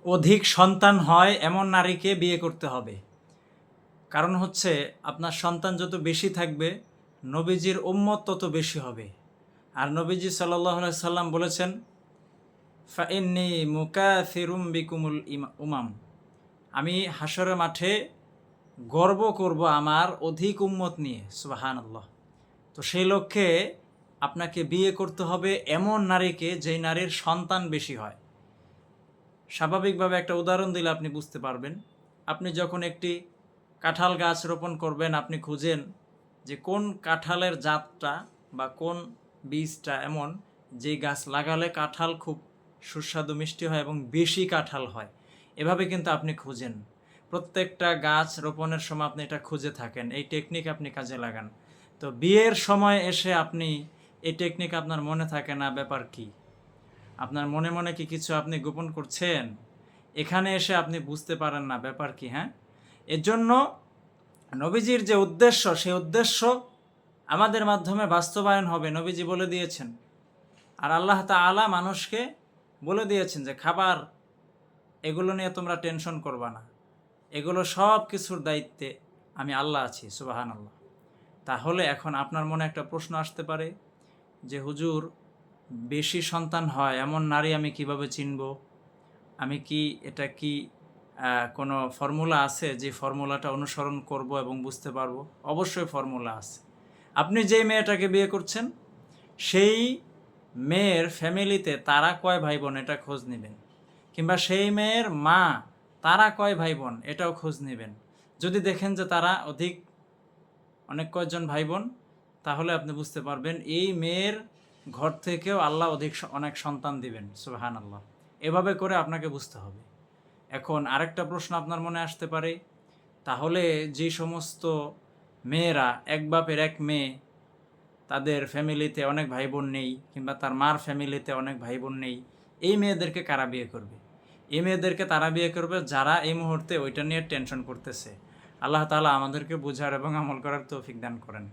অধিক সন্তান হয় এমন নারীকে বিয়ে করতে হবে। কারণ হচ্ছে আপনার সন্তান যত বেশি থাকবে নবীজির উম্মত তত বেশি হবে। আর নবীজি সাল্লাল্লাহু আলাইহি সাল্লাম বলেছেন, ফাইন্নি মুকাথিরুম বিকুমুল উমাম, আমি হাসরের মাঠে গর্ব করব আমার অধিক উম্মত নিয়ে। সুবহানাল্লাহ। তো সেই লক্ষ্যে আপনাকে বিয়ে করতে হবে এমন নারীকে যেই নারীর সন্তান বেশি হয়। স্বাভাবিকভাবে একটা উদাহরণ দিলে আপনি বুঝতে পারবেন। আপনি যখন একটি কাঁঠাল গাছ রোপণ করবেন, আপনি খুঁজেন যে কোন কাঁঠালের জাতটা বা কোন বীজটা এমন যে গাছ লাগালে কাঁঠাল খুব সুস্বাদু মিষ্টি হয় এবং বেশি কাঁঠাল হয়। এভাবে কিন্তু আপনি খুঁজেন, প্রত্যেকটা গাছ রোপণের সময় আপনি এটা খুঁজে থাকেন, এই টেকনিক আপনি কাজে লাগান। তো বিয়ের সময় এসে আপনি এই টেকনিক আপনার মনে থাকে না, ব্যাপার কি? আপনার মনে মনে কি কিছু আপনি গোপন করছেন? এখানে এসে আপনি বুঝতে পারেন না, ব্যাপার কি? হ্যাঁ, এর জন্য নবীজির যে উদ্দেশ্য, সেই উদ্দেশ্য আমাদের মাধ্যমে বাস্তবায়ন হবে, নবীজি বলে দিয়েছেন। আর আল্লাহ তাআলা মানুষকে বলে দিয়েছেন যে খাবার এগুলো নিয়ে তোমরা টেনশন করবা না, এগুলো সব কিছুর দায়িত্বে আমি আল্লাহ আছি। সুবহানাল্লাহ। তাহলে এখন আপনার মনে একটা প্রশ্ন আসতে পারে যে হুজুর, বেশি সন্তান হয় এমন নারী আমি কিভাবে চিনব? আমি কি এটা কি কোনো ফর্মুলা আছে যে ফর্মুলাটা অনুসরণ করব এবং বুঝতে পারবো? অবশ্যই ফর্মুলা আছে। আপনি যেই মেয়েটাকে বিয়ে করছেন সেই মেয়ের ফ্যামিলিতে তারা কয় ভাই বোন এটা খোঁজ নেবেন, কিংবা সেই মেয়ের মা তারা কয় ভাই বোন এটাও খোঁজ নেবেন। যদি দেখেন যে তারা অনেক কয়েকজন ভাই বোন, তাহলে আপনি বুঝতে পারবেন এই মেয়ের ঘর থেকেও আল্লাহ অনেক সন্তান দিবেন। সুবহানাল্লাহ। এভাবে করে আপনাকে বুঝতে হবে। এখন আরেকটা প্রশ্ন আপনার মনে আসতে পারে, তাহলে যে সমস্ত মেয়েরা এক বাপের এক মেয়ে, তাদের ফ্যামিলিতে অনেক ভাই বোন নেই, কিংবা তার মার ফ্যামিলিতে অনেক ভাই বোন নেই, এই মেয়েদেরকে কারা বিয়ে করবে? এই মেয়েদেরকে তারা বিয়ে করবে যারা এই মুহূর্তে ওইটা নিয়ে টেনশন করতেছে। আল্লাহ তাআলা আমাদেরকে বোঝার এবং আমল করার তৌফিক দান করেন।